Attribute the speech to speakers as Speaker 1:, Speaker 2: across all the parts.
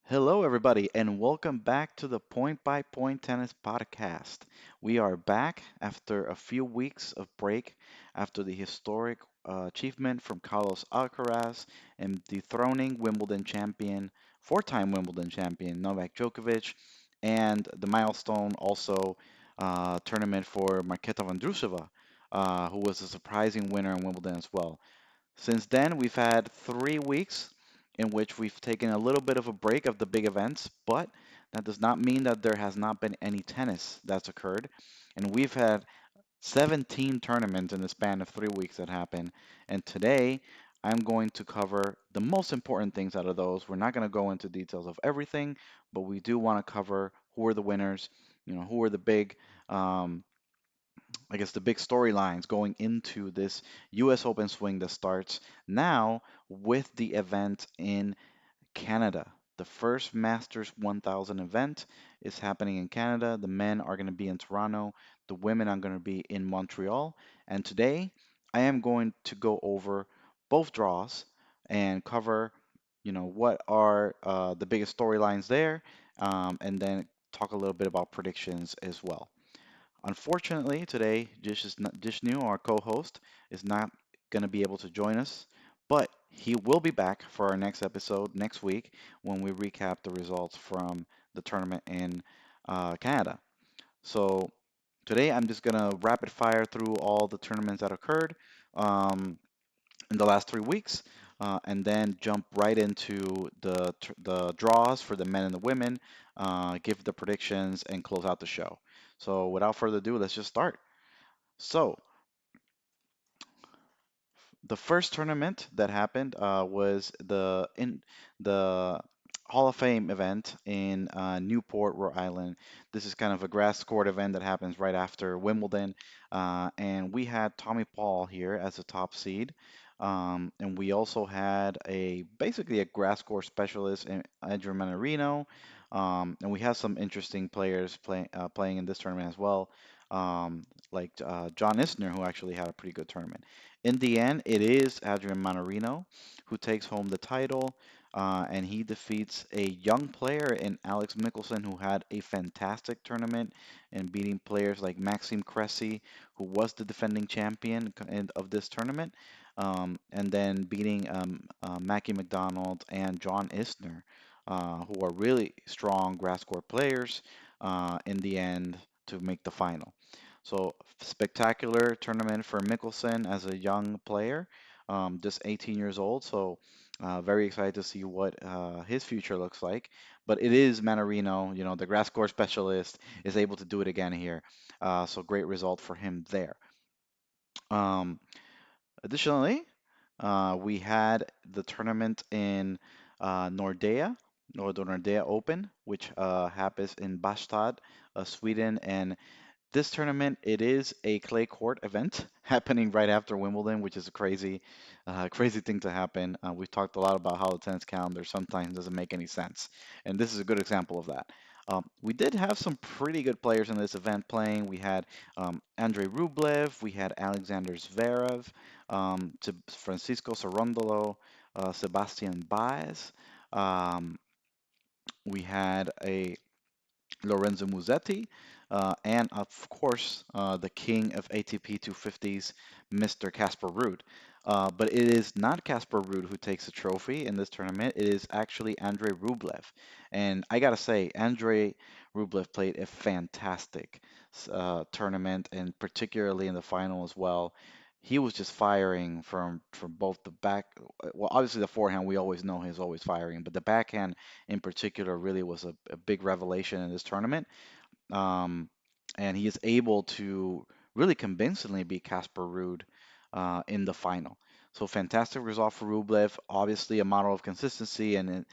Speaker 1: Hello, everybody, and welcome back to the Point by Point Tennis Podcast. We are back after a few weeks of break after the historic achievement from Carlos Alcaraz in dethroning Wimbledon champion, four-time Wimbledon champion Novak Djokovic, and the milestone also tournament for Marketa Vondrousova, who was a surprising winner in Wimbledon as well. Since then, we've had 3 weeks in which we've taken a little bit of a break of the big events, but that does not mean that there has not been any tennis that's occurred. And we've had 17 tournaments in the span of 3 weeks that happened. And today, I'm going to cover the most important things out of those. We're not going to go into details of everything, but we do want to cover who are the winners, who are the big um, I guess the big storylines going into this US Open swing that starts now with the event in Canada. The first Masters 1000 event is happening in Canada. The men are going to be in Toronto, the women are going to be in Montreal. And today I am going to go over both draws and cover, what are the biggest storylines there, and then talk a little bit about predictions as well. Unfortunately, today, Jishnu, our co-host, is not going to be able to join us, but he will be back for our next episode next week when we recap the results from the tournament in Canada. So today, I'm just going to rapid fire through all the tournaments that occurred um, in the last 3 weeks, and then jump right into the draws for the men and the women, give the predictions, and close out the show. So without further ado, let's just start. So the first tournament that happened was the Hall of Fame event in Newport, Rhode Island. This is kind of a grass court event that happens right after Wimbledon, and we had Tommy Paul here as a top seed. And we also had a basically a grass court specialist in Adrian Manarino, and we have some interesting players playing in this tournament as well, like John Isner, who actually had a pretty good tournament. In the end, it is Adrian Manarino who takes home the title, and he defeats a young player in Alex Mickelson, who had a fantastic tournament and beating players like Maxime Cressy, who was the defending champion of this tournament, and then beating Mackie McDonald and John Isner, who are really strong grass court players in the end to make the final. So spectacular tournament for Mickelson as a young player, just 18 years old. So very excited to see what his future looks like. But it is Manarino, the grass court specialist, is able to do it again here. So great result for him there. Um, Additionally, we had the tournament in Nordea, or the Nordea Open, which happens in Bastad, Sweden, and this tournament, it is a clay court event happening right after Wimbledon, which is a crazy thing to happen. We've talked a lot about how the tennis calendar sometimes doesn't make any sense, and this is a good example of that. We did have some pretty good players in this event playing. We had Andrei Rublev, we had Alexander Zverev, Francisco Cerundolo, Sebastian Baez. Um, we had a Lorenzo Musetti, and of course, the king of ATP 250s, Mr. Casper Ruud. But it is not Casper Ruud who takes the trophy in this tournament. It is actually Andrei Rublev. And I gotta say, Andrei Rublev played a fantastic tournament, and particularly in the final as well. He was just firing from both the back. Well, obviously the forehand we always know he's always firing, but the backhand in particular really was a big revelation in this tournament. Um, and he is able to really convincingly beat Casper Ruud in the final. So fantastic result for Rublev. Obviously a model of consistency, and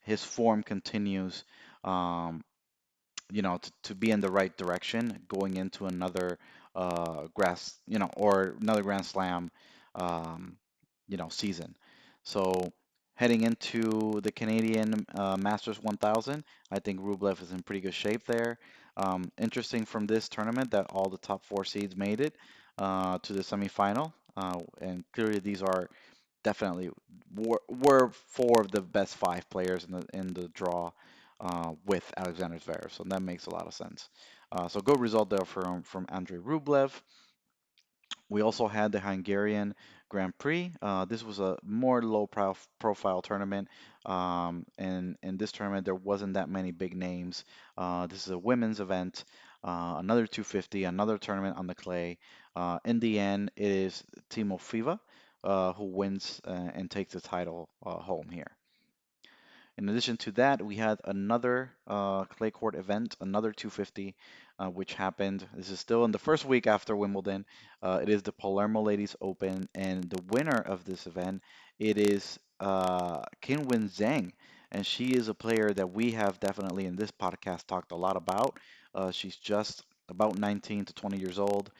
Speaker 1: his form continues, um, to be in the right direction going into another or another Grand Slam, um, season. So heading into the Canadian Masters 1000, I think Rublev is in pretty good shape there. Interesting from this tournament that all the top four seeds made it to the semifinal, and clearly these are definitely were four of the best five players in the draw with Alexander Zverev. So that makes a lot of sense. So good result there from Andrei Rublev. We also had the Hungarian Grand Prix. This was a more profile tournament. And in this tournament, there wasn't that many big names. This is a women's event, another 250, another tournament on the clay. In the end, it is Timofeva who wins and takes the title home here. In addition to that, we had another clay court event, another 250, which happened. This is still in the first week after Wimbledon. It is the Palermo Ladies Open, and the winner of this event, it is Qinwen Zhang, and she is a player that we have definitely in this podcast talked a lot about. She's just about 19 to 20 years old.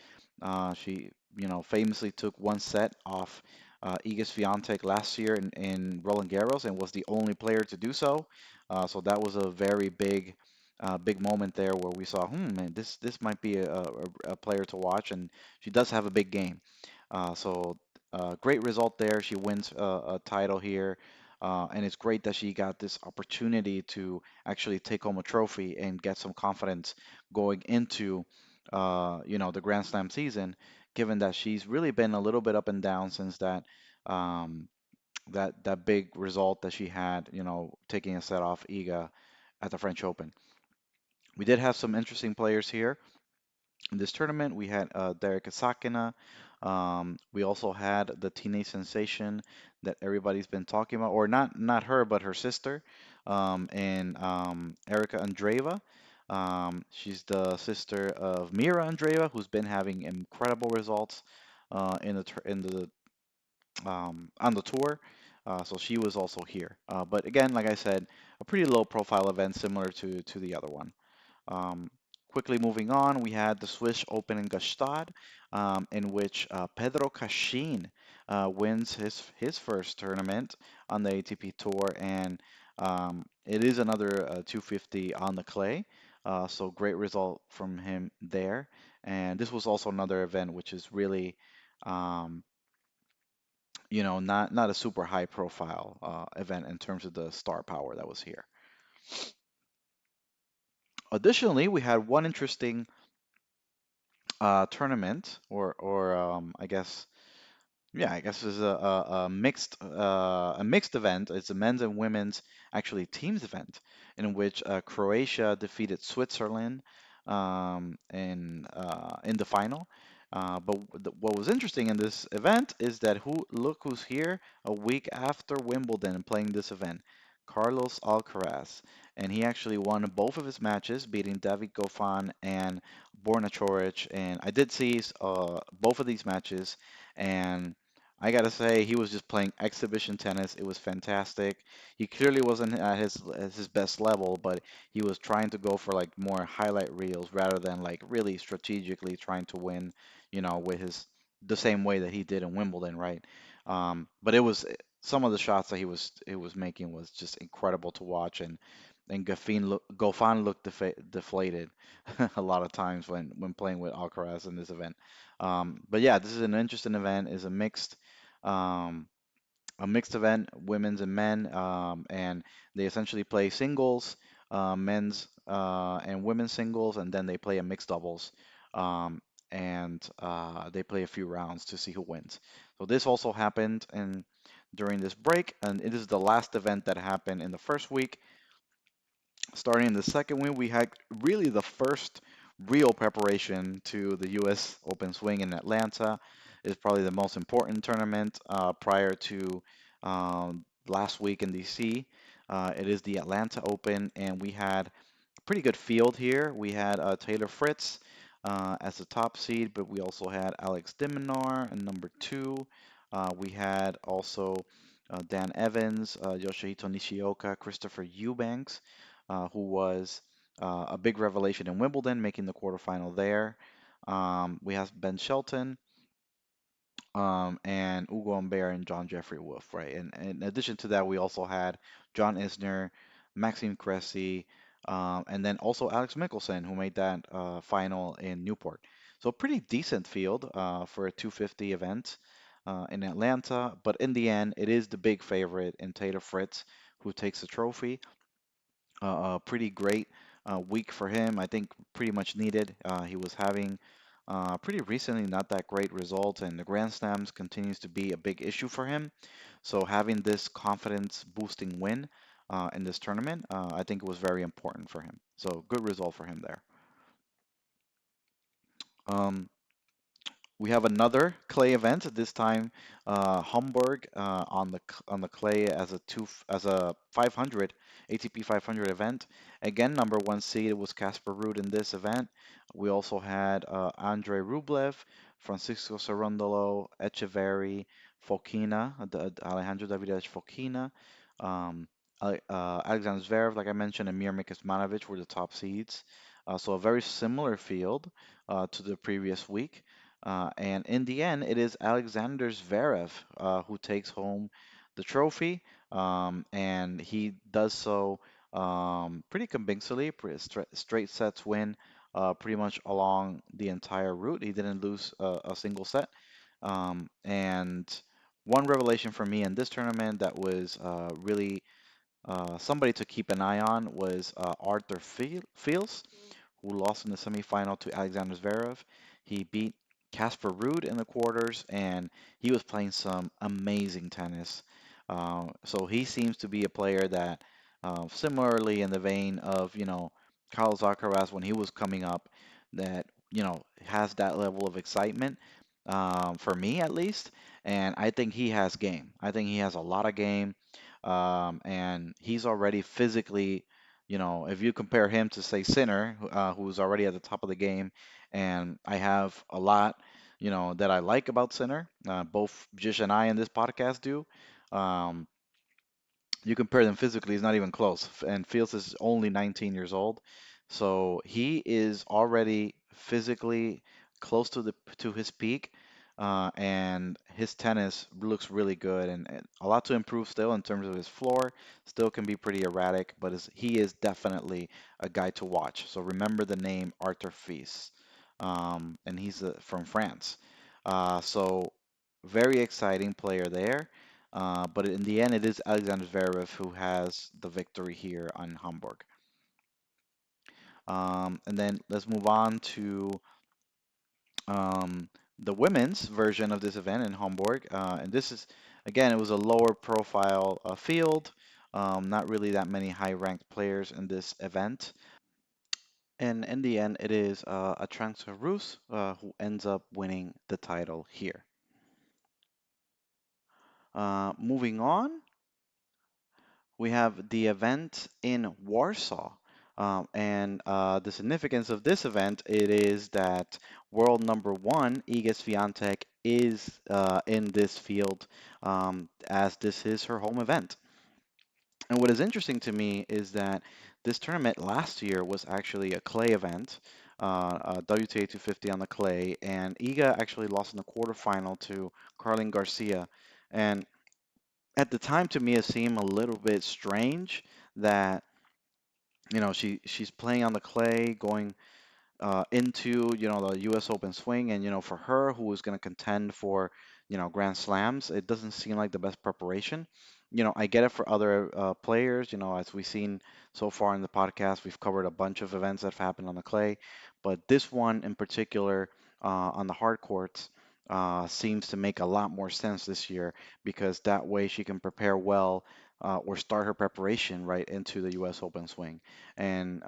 Speaker 1: She, famously took one set off Iga Swiatek last year in Roland Garros and was the only player to do so. So that was a very big moment there where we saw, man, this might be a player to watch, and she does have a big game. So great result there. She wins a title here. And it's great that she got this opportunity to actually take home a trophy and get some confidence going into, the Grand Slam season, given that she's really been a little bit up and down since um, that big result that she had, taking a set off Iga at the French Open. We did have some interesting players here in this tournament. We had Derek Sakina. We also had the teenage sensation that everybody's been talking about, or not her, but her sister, and Erica Andreeva. She's the sister of Mira Andreeva, who's been having incredible results in the on the tour. So she was also here. But again, like I said, a pretty low profile event similar to the other one. Um, Quickly moving on, we had the Swiss Open in Gstaad, in which Pedro Cachin wins his first tournament on the ATP Tour, and it is another 250 on the clay. So great result from him there. And this was also another event which is really, um, not a super high profile event in terms of the star power that was here. Additionally, we had one interesting tournament, or I guess it's a mixed event. It's a men's and women's actually teams event in which Croatia defeated Switzerland in the final. What was interesting in this event is that look who's here a week after Wimbledon playing this event, Carlos Alcaraz, and he actually won both of his matches, beating David Goffin and Borna Coric. And I did see both of these matches, and I gotta say, he was just playing exhibition tennis. It was fantastic. He clearly wasn't at his best level, but he was trying to go for like more highlight reels rather than like really strategically trying to win, with the same way that he did in Wimbledon, right? But it was some of the shots that he was making was just incredible to watch, and Goffin looked deflated a lot of times when playing with Alcaraz in this event. But yeah, this is an interesting event. Is um, a mixed event, women's and men, and they essentially play singles, men's and women's singles, and then they play a mixed doubles, um, and they play a few rounds to see who wins. So this also happened during this break, and it is the last event that happened in the first week. Starting in the second week, we had really the first real preparation to the U.S. Open Swing in Atlanta. It's probably the most important tournament prior to last week in D.C. It is the Atlanta Open, and we had a pretty good field here. We had Taylor Fritz as the top seed, but we also had Alex de Minaur in number two. We had also Dan Evans, Yoshihito Nishioka, Christopher Eubanks, who was a big revelation in Wimbledon, making the quarterfinal there. We have Ben Shelton, and Ugo Humbert and John Jeffrey Wolf, right? And in addition to that, we also had John Isner, Maxime Cressy, and then also Alex Mickelson, who made that final in Newport. So pretty decent field for a 250 event. in Atlanta. But in the end, it is the big favorite in Taylor Fritz who takes the trophy. A pretty great week for him. I think pretty much needed. He was having pretty recently not that great results, and the Grand Slams continues to be a big issue for him. So having this confidence boosting win in this tournament, I think it was very important for him. So good result for him there. Um, We have another clay event. This time, Hamburg on the clay as as a 500 ATP 500 event. Again, number one seed was Casper Ruud in this event. We also had Andrei Rublev, Francisco Cerundolo, Echeverry, Fokina, Alejandro Davidovich Fokina, um, Alexander Zverev, like I mentioned, and Mir Mikismanovic were the top seeds. So a very similar field to the previous week. And in the end, it is Alexander Zverev who takes home the trophy, and he does so pretty convincingly, straight sets win pretty much along the entire route. He didn't lose a single set. And one revelation for me in this tournament that was really somebody to keep an eye on was Arthur Fields, who lost in the semifinal to Alexander Zverev. He beat Casper Ruud in the quarters, and he was playing some amazing tennis. So he seems to be a player that, similarly in the vein of, Carlos Alcaraz when he was coming up, that, has that level of excitement, for me at least. And I think he has game. I think he has a lot of game. And he's already physically, if you compare him to say Sinner, who's already at the top of the game, and I have a lot, that I like about Sinner. Both Jish and I in this podcast do. Um, you compare them physically, he's not even close. And Fields is only 19 years old, so he is already physically close to his peak, and his tennis looks really good, and a lot to improve still in terms of his floor. Still can be pretty erratic, but he is definitely a guy to watch. So remember the name Arthur Fils, and he's from France. So very exciting player there. But in the end, it is Alexander Zverev who has the victory here on Hamburg. And then let's move on to um, the women's version of this event in Hamburg. And this is, again, it was a lower profile field. Not really that many high ranked players in this event. And in the end, it is Alexander Rus who ends up winning the title here. Moving on, we have the event in Warsaw. And the significance of this event, it is that world number one, Iga Swiatek, is in this field, as this is her home event. And what is interesting to me is that this tournament last year was actually a clay event, WTA 250 on the clay, and Iga actually lost in the quarterfinal to Carlin Garcia. And at the time, to me, it seemed a little bit strange that she's playing on the clay, going into the U.S. Open swing, and for her who is going to contend for Grand Slams, it doesn't seem like the best preparation. I get it for other players. As we've seen so far in the podcast, we've covered a bunch of events that have happened on the clay, but this one in particular on the hard courts seems to make a lot more sense this year because that way she can prepare well. Or start her preparation right into the U.S. Open swing. And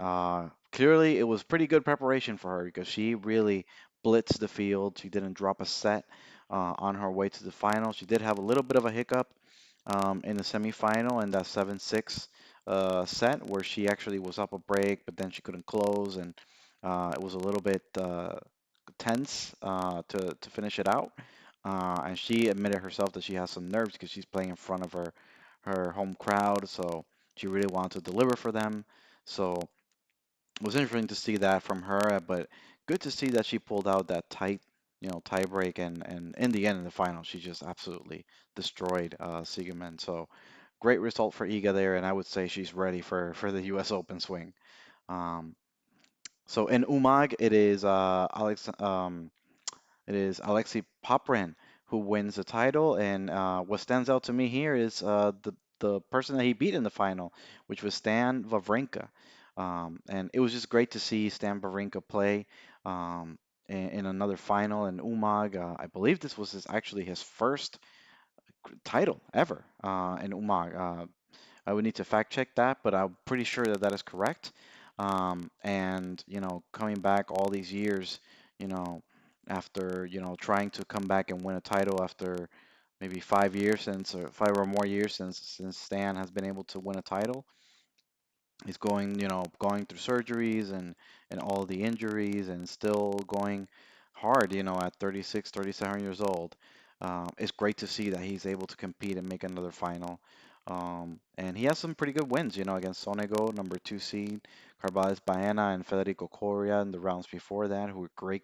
Speaker 1: clearly, it was pretty good preparation for her because she really blitzed the field. She didn't drop a set on her way to the final. She did have a little bit of a hiccup in the semifinal in that 7-6 set where she actually was up a break, but then she couldn't close, and it was a little bit tense to finish it out. And she admitted herself that she has some nerves because she's playing in front of her home crowd, so she really wanted to deliver for them. So it was interesting to see that from her, but good to see that she pulled out that tie break, and in the end, in the final, she just absolutely destroyed Siegemund. So great result for Iga there, and I would say she's ready for the U.S. Open swing. Um, so in Umag, it is Alexei Popyrin who wins the title. And what stands out to me here is the person that he beat in the final, which was Stan Wawrinka. And it was just great to see Stan Wawrinka play in another final. And Umag, I believe this was actually his first title ever in Umag. I would need to fact check that, but I'm pretty sure that that is correct. And coming back all these years, you know, after trying to come back and win a title after maybe 5 years since, or 5 or more years since Stan has been able to win a title. He's going through surgeries and all the injuries and still going hard, at 36, 37 years old. It's great to see that he's able to compete and make another final. And he has some pretty good wins, against Sonego, number two seed, Carvalho Baena and Federico Coria in the rounds before that, who were great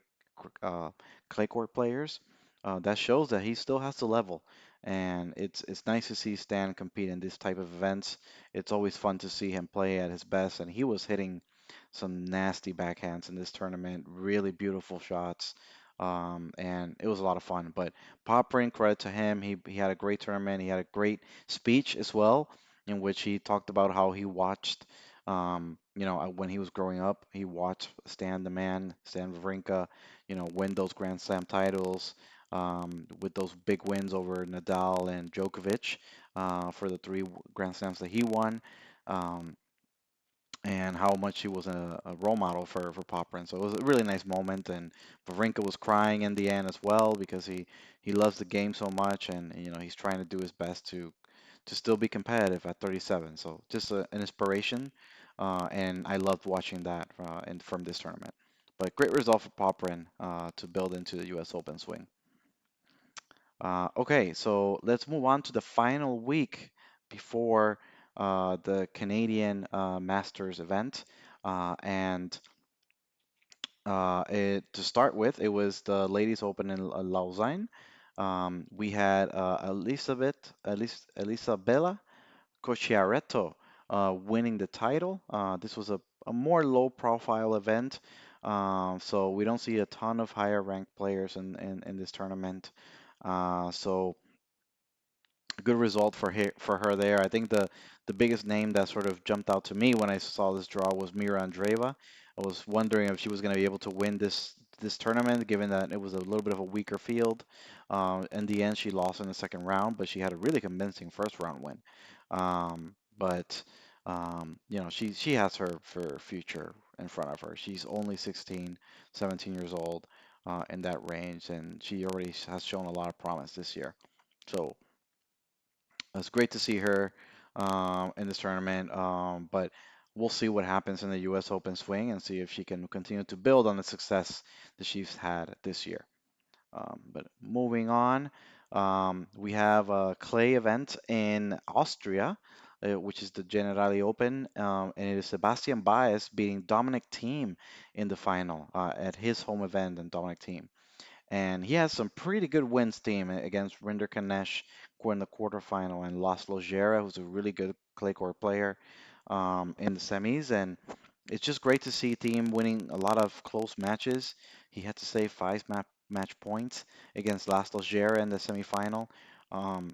Speaker 1: uh, clay court players. That shows that he still has the level, and it's nice to see Stan compete in this type of events. It's always fun to see him play at his best, and he was hitting some nasty backhands in this tournament, really beautiful shots, and it was a lot of fun. But Poprin, credit to him, he had a great tournament. He had a great speech as well, in which he talked about how he watched, when he was growing up, he watched Stan the Man, Stan Wawrinka, win those Grand Slam titles. With those big wins over Nadal and Djokovic for the three Grand Slams that he won, um, and how much he was a role model for Poprin. So it was a really nice moment, and Wawrinka was crying in the end as well because he loves the game so much, and he's trying to do his best to still be competitive at 37. So just an inspiration, and I loved watching that from this tournament. But great result for Poprin to build into the U.S. Open swing. Okay, so let's move on to the final week before the Canadian Masters event. And to start with, it was the Ladies Open in Lausanne. We had Elisabella Cocciaretto winning the title. This was a more low-profile event, so we don't see a ton of higher-ranked players in this tournament. So good result for her there. I think the biggest name that sort of jumped out to me when I saw this draw was Mira Andreeva. I was wondering if she was going to be able to win this tournament, given that it was a little bit of a weaker field. In the end, she lost in the second round, but she had a really convincing first round win. But she has her future in front of her. She's only 16, 17 years old in that range, and she already has shown a lot of promise this year. So it's great to see her in this tournament, but we'll see what happens in the U.S. Open swing and see if she can continue to build on the success that she's had this year. But moving on, we have a clay event in Austria, which is the Generali Open, and it is Sebastian Baez beating Dominic Thiem in the final at his home event and Dominic Thiem. And he has some pretty good wins team against Rinder Kanesh in the quarterfinal and Laszlo Gera, who's a really good clay court player in the semis. And it's just great to see Thiem winning a lot of close matches. He had to save five match points against Laszlo Gera in the semifinal.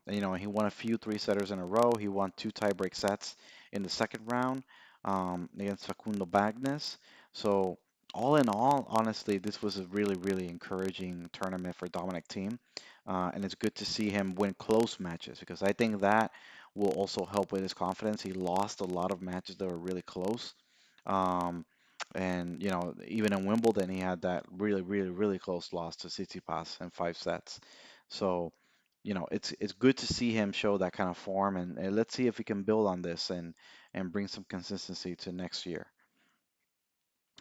Speaker 1: He won a few three-setters in a row. He won two tiebreak sets in the second round against Facundo Bagnes. So all in all, honestly, this was a really, really encouraging tournament for Dominic Thiem. And it's good to see him win close matches because I think that will also help with his confidence. He lost a lot of matches that were really close. Um, and even in Wimbledon, he had that really, really, really close loss to Tsitsipas in 5 sets. So, it's good to see him show that kind of form, and let's see if he can build on this and bring some consistency to next year.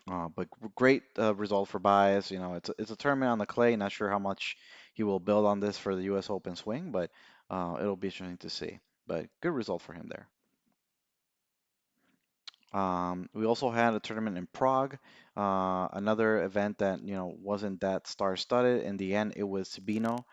Speaker 1: But great result for Baez. It's a tournament on the clay. Not sure how much he will build on this for the U.S. Open swing, but it'll be interesting to see. But good result for him there. We also had a tournament in Prague, another event that wasn't that star-studded. In the end, it was Sabino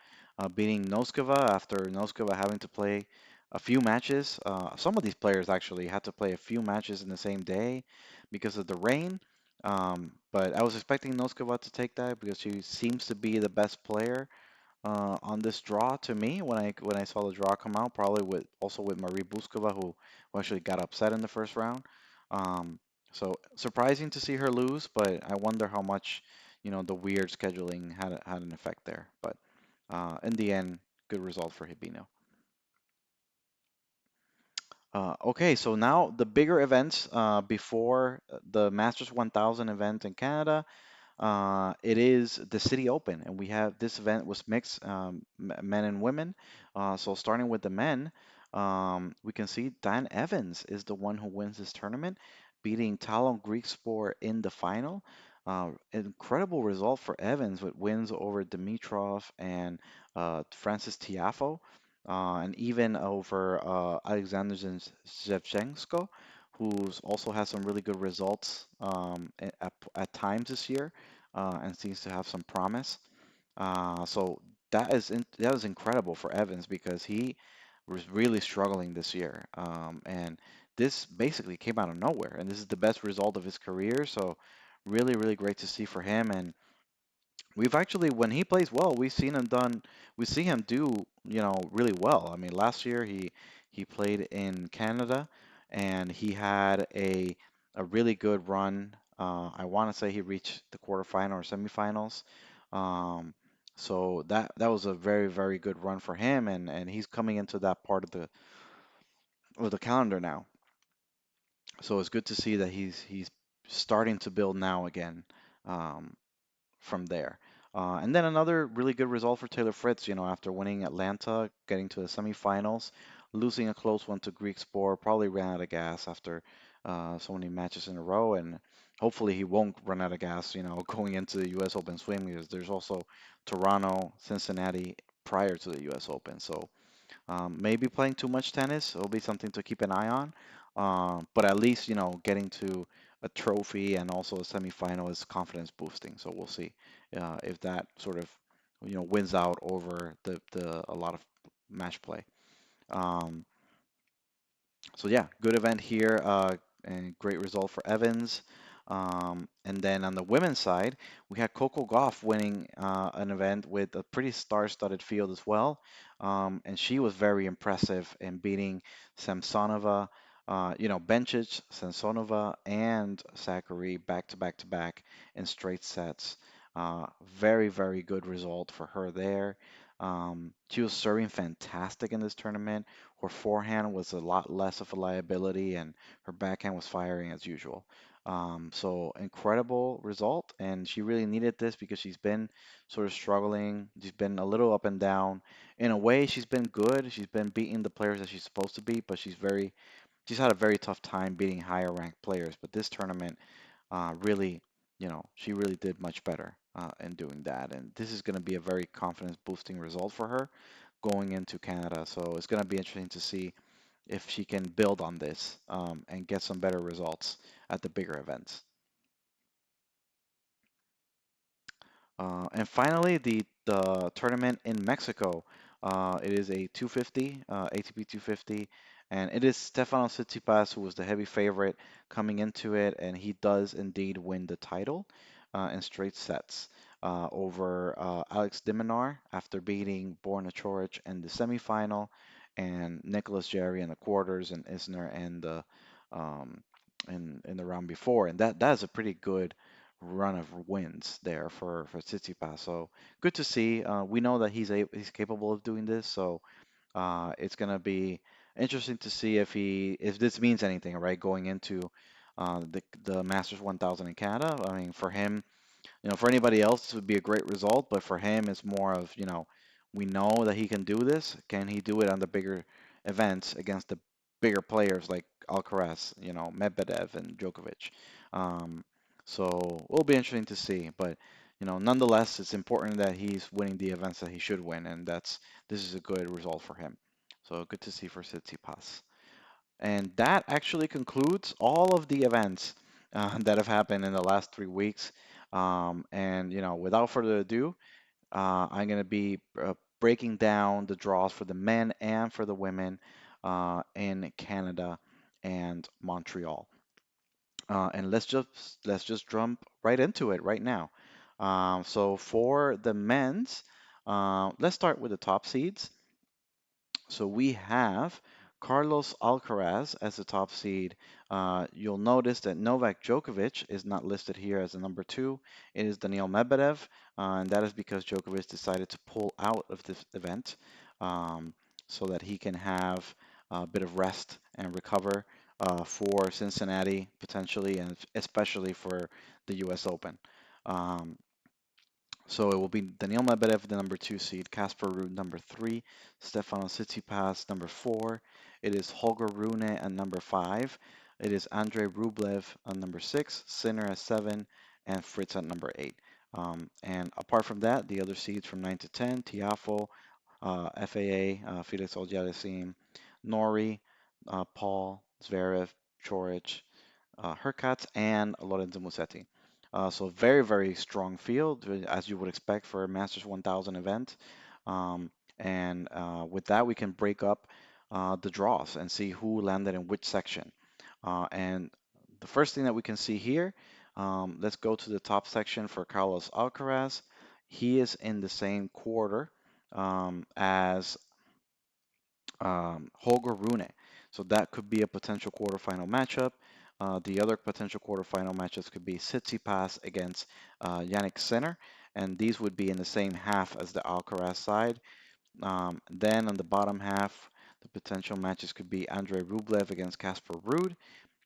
Speaker 1: beating Noskova after Noskova having to play a few matches. Some of these players actually had to play a few matches in the same day because of the rain. But I was expecting Noskova to take that because she seems to be the best player on this draw to me when I saw the draw come out, probably with also with Marie Buskova, who actually got upset in the first round. Um, so surprising to see her lose, but I wonder how much, the weird scheduling had an effect there. But in the end, good result for Hibino. Okay, so now the bigger events before the Masters 1000 event in Canada. It is the City Open, and we have this event was mixed, men and women. So starting with the men, we can see Dan Evans is the one who wins this tournament, beating Talon Griekspoor in the final. Incredible result for Evans with wins over Dimitrov and Francis Tiafoe, and even over Alexander Zevchenko, who's also has some really good results at times this year and seems to have some promise. So that is incredible for Evans because he was really struggling this year, and this basically came out of nowhere, and this is the best result of his career. So really, really great to see for him, and we've actually, when he plays well, we see him do, really well. I mean, last year he played in Canada and he had a really good run. I want to say he reached the quarterfinal or semifinals. Um, so that was a very, very good run for him, and he's coming into that part of the calendar now. So it's good to see that he's starting to build now again. Um, from there. And then another really good result for Taylor Fritz, after winning Atlanta, getting to the semifinals, losing a close one to Greek Sport, probably ran out of gas after so many matches in a row, and hopefully he won't run out of gas, going into the U.S. Open swing because there's also Toronto, Cincinnati prior to the U.S. Open. So maybe playing too much tennis will be something to keep an eye on. But at least, getting to a trophy and also a semifinal is confidence boosting. So we'll see if that sort of, wins out over the a lot of match play. Um, so yeah, good event here, and great result for Evans. And then on the women's side, we had Coco Gauff winning an event with a pretty star-studded field as well. And she was very impressive in beating Samsonova, Bencic, Samsonova, and Zachary back to back to back in straight sets. Very, very good result for her there. She was serving fantastic in this tournament. Her forehand was a lot less of a liability, and her backhand was firing as usual. So incredible result, and she really needed this because she's been sort of struggling. She's been a little up and down. In a way, she's been good. She's been beating the players that she's supposed to beat, but she's had a very tough time beating higher ranked players. But this tournament, really, she really did much better in doing that. And this is going to be a very confidence boosting result for her going into Canada. So it's going to be interesting to see if she can build on this and get some better results at the bigger events. And finally, the tournament in Mexico. It is a 250, ATP 250, and it is Stefanos Tsitsipas who was the heavy favorite coming into it, and he does indeed win the title in straight sets over Alex de Minaur after beating Borna Coric in the semifinal, and Nicholas Jarry in the quarters, and Isner in the um, in the round before, and that is a pretty good run of wins there for Tsitsipas. So good to see. We know that he's capable of doing this, so it's gonna be interesting to see if this means anything, right? Going into the Masters 1000 in Canada. I mean, for him, for anybody else, this would be a great result, but for him, it's more of, we know that he can do this. Can he do it on the bigger events against the bigger players like Alcaraz, Medvedev and Djokovic? Um, so it'll be interesting to see, but nonetheless, it's important that he's winning the events that he should win, and this is a good result for him. So good to see for Tsitsipas. And that actually concludes all of the events that have happened in the last 3 weeks. And without further ado, I'm going to be breaking down the draws for the men and for the women in Canada and Montreal. And let's just jump right into it right now. So for the men's, Let's start with the top seeds. So we have Carlos Alcaraz as the top seed. You'll notice that Novak Djokovic is not listed here as the number two. It is Daniil Medvedev, and that is because Djokovic decided to pull out of this event um, so that he can have a bit of rest and recover for Cincinnati potentially, and especially for the U.S. Open. Um, so it will be Daniil Medvedev, the number two seed, Casper Ruud, number three, Stefano Tsitsipas, number four. It is Holger Rune at number five. It is Andrei Rublev at number six, Sinner at seven, and Fritz at number eight. And apart from that, the other seeds from 9 to 10, Tiafo, FAA, Felix Auger-Aliassime, Nori, Paul, Zverev, Coric, Hurkacz, and Lorenzo Musetti. So very, very strong field, as you would expect for a Masters 1000 event. Um, and with that, we can break up the draws and see who landed in which section. And the first thing that we can see here, let's go to the top section for Carlos Alcaraz. He is in the same quarter as Holger Rune. So that could be a potential quarterfinal matchup. The other potential quarterfinal matchups could be Tsitsipas against Yannick Sinner, and these would be in the same half as the Alcaraz side. Then on the bottom half, the potential matches could be Andrei Rublev against Casper Ruud,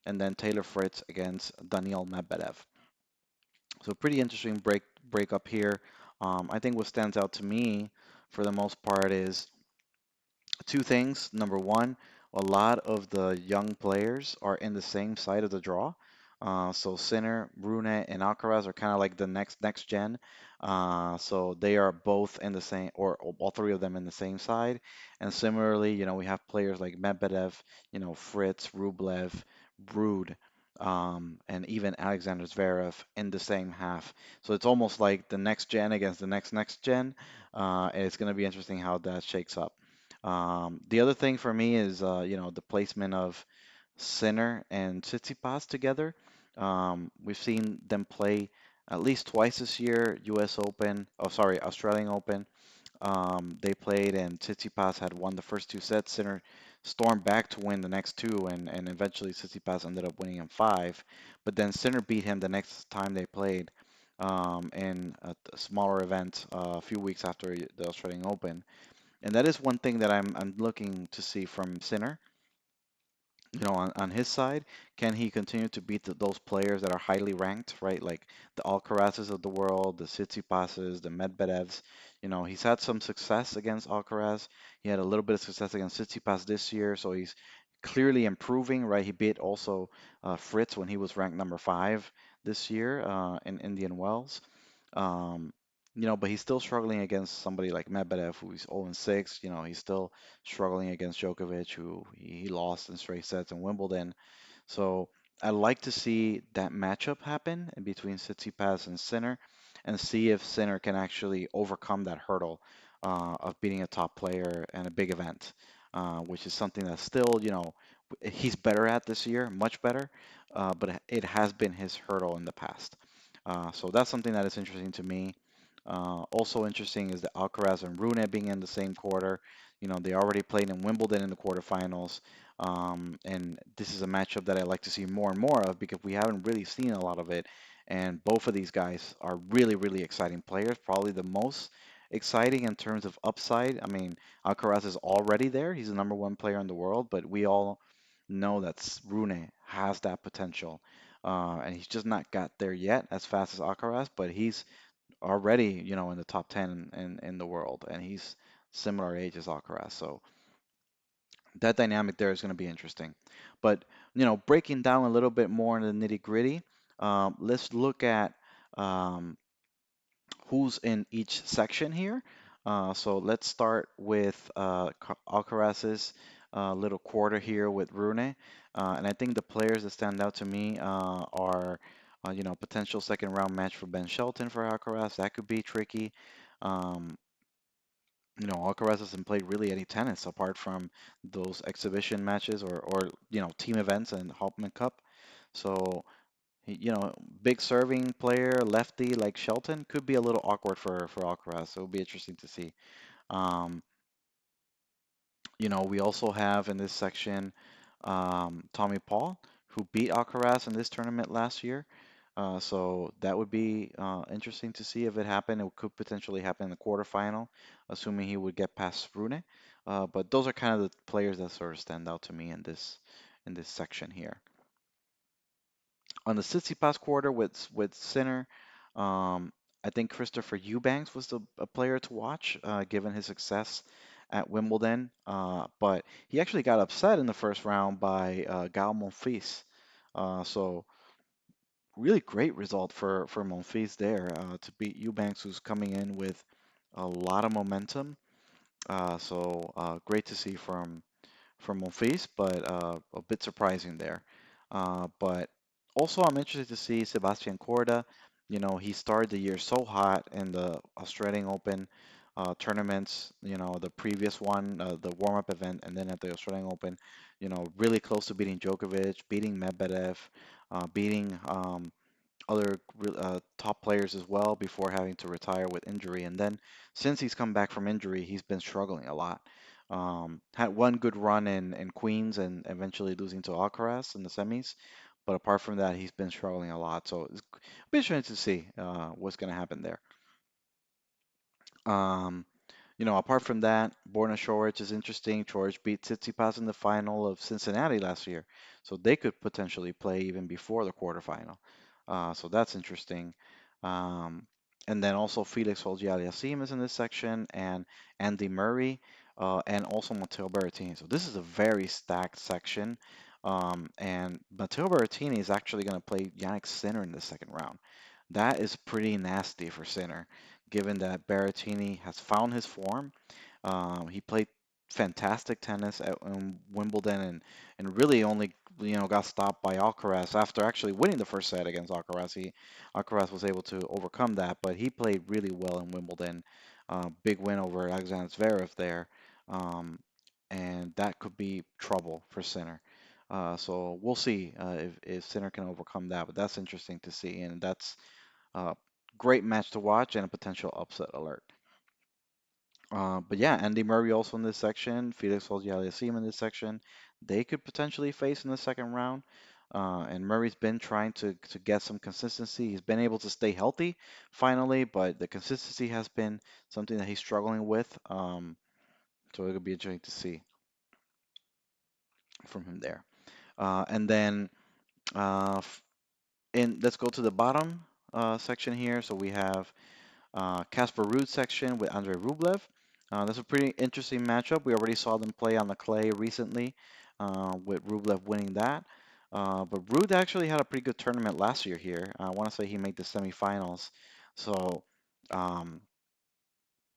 Speaker 1: and then Taylor Fritz against Daniil Medvedev. So pretty interesting break up here. I think what stands out to me for the most part is two things. Number one, a lot of the young players are in the same side of the draw. So Sinner, Rune, and Alcaraz are kind of like the next gen. So they are both in the same, or all three of them in the same side. And similarly, we have players like Medvedev, Fritz, Rublev, Ruud, and even Alexander Zverev in the same half. So it's almost like the next gen against the next gen. And it's going to be interesting how that shakes up. The other thing for me is, the placement of Sinner and Tsitsipas together. We've seen them play at least twice this year, U.S. Open, oh sorry, Australian Open. They played and Tsitsipas had won the first two sets. Sinner stormed back to win the next two, and eventually Tsitsipas ended up winning in five. But then Sinner beat him the next time they played in a smaller event a few weeks after the Australian Open. And that is one thing that I'm looking to see from Sinner. On his side, can he continue to beat those players that are highly ranked, right? Like the Alcarazes of the world, the Tsitsipas's, the Medvedevs. He's had some success against Alcaraz. He had a little bit of success against Tsitsipas this year, so he's clearly improving, right? He beat also Fritz when he was ranked number five this year in Indian Wells. Um, but he's still struggling against somebody like Medvedev, who's 0-6. He's still struggling against Djokovic, who he lost in straight sets in Wimbledon. So I'd like to see that matchup happen in between Tsitsipas and Sinner, and see if Sinner can actually overcome that hurdle of beating a top player in a big event, which is something that still, he's better at this year, much better, but it has been his hurdle in the past. So that's something that is interesting to me. Also interesting is the Alcaraz and Rune being in the same quarter. They already played in Wimbledon in the quarterfinals. And this is a matchup that I like to see more and more of because we haven't really seen a lot of it. And both of these guys are really, really exciting players, probably the most exciting in terms of upside. I mean, Alcaraz is already there. He's the number one player in the world, but we all know that Rune has that potential. And he's just not got there yet as fast as Alcaraz, but he's already, in the top 10 in the world, and he's similar age as Alcaraz. So that dynamic there is going to be interesting. But, breaking down a little bit more in the nitty-gritty, let's look at um, who's in each section here. So let's start with Alcaraz's little quarter here with Rune. And I think the players that stand out to me are, potential second round match for Ben Shelton for Alcaraz. That could be tricky. Um, Alcaraz hasn't played really any tennis apart from those exhibition matches or team events and Hopman Cup. So big serving player, lefty like Shelton could be a little awkward for Alcaraz. So it'll be interesting to see. Um, we also have in this section Tommy Paul, who beat Alcaraz in this tournament last year. So that would be interesting to see if it happened. It could potentially happen in the quarterfinal, assuming he would get past Rune. But those are kind of the players that sort of stand out to me in this section here. On the Tsitsipas quarter with Sinner, I think Christopher Eubanks was a player to watch, given his success at Wimbledon. But he actually got upset in the first round by Gal Monfils. So really great result for Monfils there to beat Eubanks, who's coming in with a lot of momentum. So great to see from Monfils, but a bit surprising there. But also, I'm interested to see Sebastian Corda. He started the year so hot in the Australian Open tournaments. The previous one, the warm-up event, and then at the Australian Open. Really close to beating Djokovic, beating Medvedev, beating other top players as well before having to retire with injury. And then since he's come back from injury, he's been struggling a lot. Had one good run in Queens and eventually losing to Alcaraz in the semis. But apart from that, he's been struggling a lot. So it's a bit interesting to see what's going to happen there. Um, Apart from that, Borna Coric is interesting. Coric beat Tsitsipas in the final of Cincinnati last year, so they could potentially play even before the quarterfinal. So that's interesting. Um, and then also Felix Auger-Aliassime is in this section, and Andy Murray, and also Matteo Berrettini. So this is a very stacked section. And Matteo Berrettini is actually going to play Yannick Sinner in the second round. That is pretty nasty for Sinner given that Berrettini has found his form. He played fantastic tennis at Wimbledon and really only got stopped by Alcaraz after actually winning the first set against Alcaraz. Alcaraz was able to overcome that, but he played really well in Wimbledon. Big win over Alexander Zverev there, um, and that could be trouble for Sinner. So we'll see if Sinner can overcome that, but that's interesting to see, and that's uh, great match to watch and a potential upset alert. But yeah, Andy Murray also in this section, Felix Auger-Aliassime in this section. They could potentially face in the second round. And Murray's been trying to get some consistency. He's been able to stay healthy finally, but the consistency has been something that he's struggling with. So it'll be interesting to see from him there. And then let's go to the bottom section here. So we have Casper Ruud section with Andrei Rublev. That's a pretty interesting matchup. We already saw them play on the clay recently, with Rublev winning that. But Ruud actually had a pretty good tournament last year here. I want to say he made the semifinals. So um,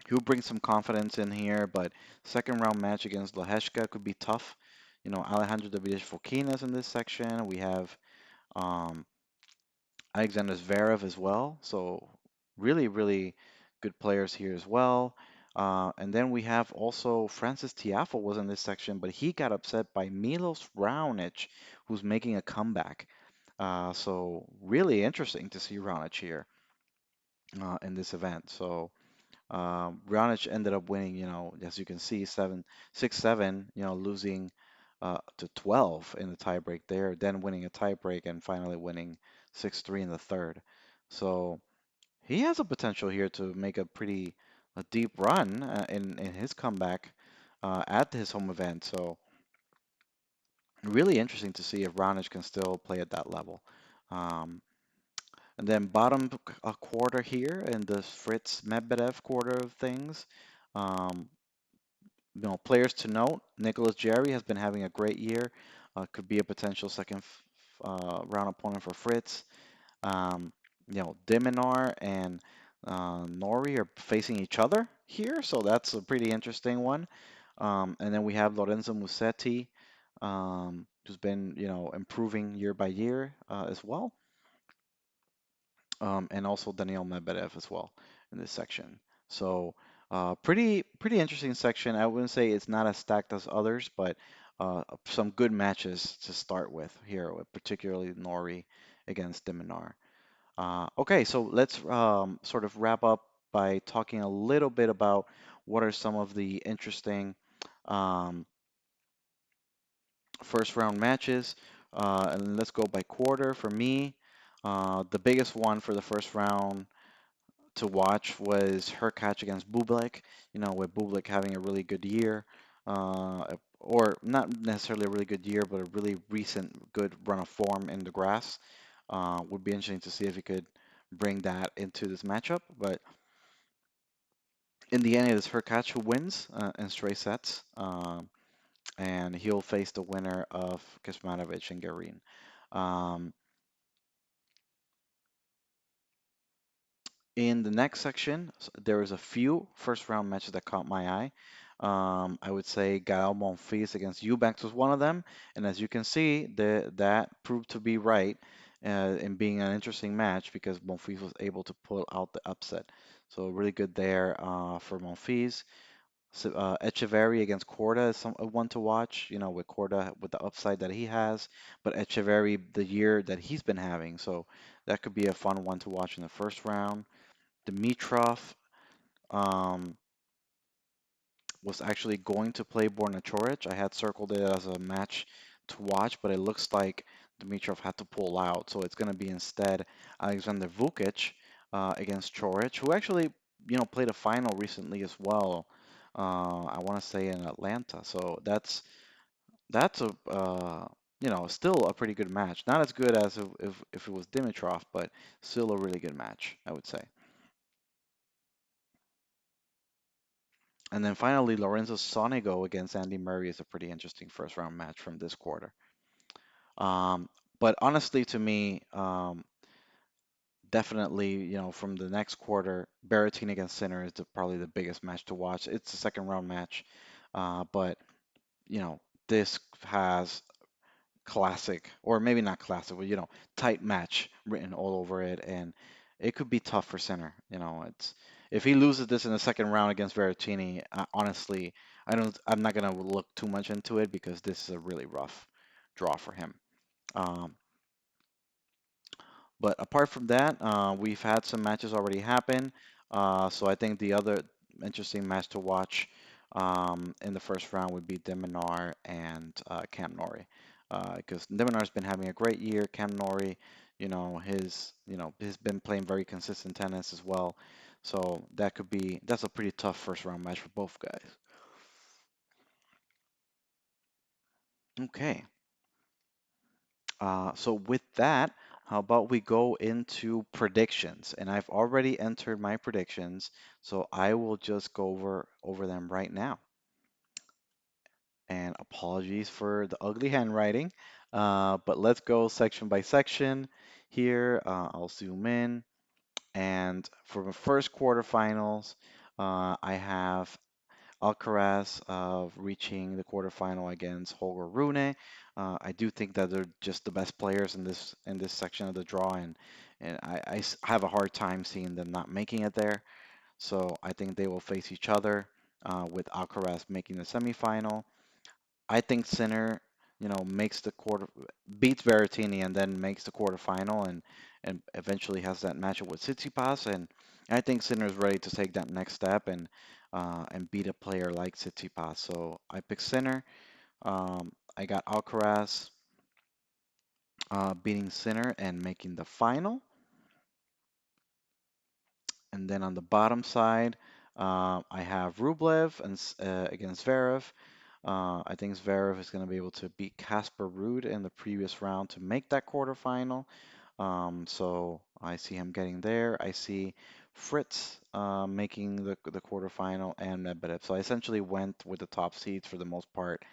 Speaker 1: he'll bring some confidence in here, but second round match against Leheshka could be tough. Alejandro Davides Fokina in this section. We have um, Alexander Zverev as well. So really, really good players here as well. And then we have also Francis Tiafoe was in this section, but he got upset by Milos Raonic, who's making a comeback. So really interesting to see Raonic here in this event. So Raonic ended up winning, as you can see, 6-7, losing to 12 in the tiebreak there, then winning a tiebreak and finally winning 6-3 in the third. So he has a potential here to make a deep run in his comeback at his home event. So really interesting to see if Raonic can still play at that level. Um, and then bottom quarter here in the Fritz Medvedev quarter of things. Um, Players to note, Nicholas Jarry has been having a great year. Could be a potential second round opponent for Fritz. Um, Diminar and Nori are facing each other here, so that's a pretty interesting one. And then we have Lorenzo Musetti, who's been, improving year by year as well, and also Daniel Medvedev as well in this section. So pretty interesting section. I wouldn't say it's not as stacked as others, but some good matches to start with here, with particularly Nori against Diminar. Okay, so let's sort of wrap up by talking a little bit about what are some of the interesting um, first round matches. And let's go by quarter. For me, the biggest one for the first round to watch was her catch against Bublik, with Bublik having a really good year, or not necessarily a really good year, but a really recent good run of form in the grass. Would be interesting to see if he could bring that into this matchup. But in the end, it is Hurkacz who wins in straight sets, and he'll face the winner of Kecmanovic and Garin. Um, In the next section, there is a few first round matches that caught my eye. I would say Gael Monfils against Eubanks was one of them, and as you can see, that proved to be right in being an interesting match because Monfils was able to pull out the upset. So really good there for Monfils. So, Echeverry against Korda is one to watch, with Korda with the upside that he has, but Echeverry the year that he's been having. So that could be a fun one to watch in the first round. Dimitrov um, was actually going to play Borna Coric. I had circled it as a match to watch, but it looks like Dimitrov had to pull out. So it's going to be instead Alexander Vukic against Coric, who actually, played a final recently as well. I want to say in Atlanta. So that's a still a pretty good match. Not as good as if it was Dimitrov, but still a really good match, I would say. And then finally, Lorenzo Sonego against Andy Murray is a pretty interesting first round match from this quarter. Um, but honestly, to me, definitely, from the next quarter, Berrettini against Sinner is probably the biggest match to watch. It's a second round match, but you know, this has classic, or maybe not classic, but tight match written all over it, and it could be tough for Sinner. It's if he loses this in the second round against Berrettini, honestly, I'm not gonna look too much into it because this is a really rough draw for him. Um, but apart from that, we've had some matches already happen. So I think the other interesting match to watch in the first round would be Deminar and Cam Norrie. Because Deminar's been having a great year. Cam Norrie, he's been playing very consistent tennis as well. So that's a pretty tough first round match for both guys. Okay. So with that, how about we go into predictions? And I've already entered my predictions, so I will just go over them right now. And apologies for the ugly handwriting, but let's go section by section here. I'll zoom in, and for the first quarterfinals, I have Alcaraz reaching the quarterfinal against Holger Rune. I do think that they're just the best players in this section of the draw, and I have a hard time seeing them not making it there. So I think they will face each other with Alcaraz making the semifinal. I think Sinner, makes the beats Berrettini and then makes the quarterfinal and eventually has that matchup with Tsitsipas. And I think Sinner is ready to take that next step and beat a player like Tsitsipas. So I picked Sinner. I got Alcaraz beating Sinner and making the final. And then on the bottom side, I have Rublev against Zverev. I think Zverev is going to be able to beat Casper Ruud in the previous round to make that quarterfinal. So I see him getting there. I see Fritz making the quarterfinal and Medvedev. So I essentially went with the top seeds for the most part,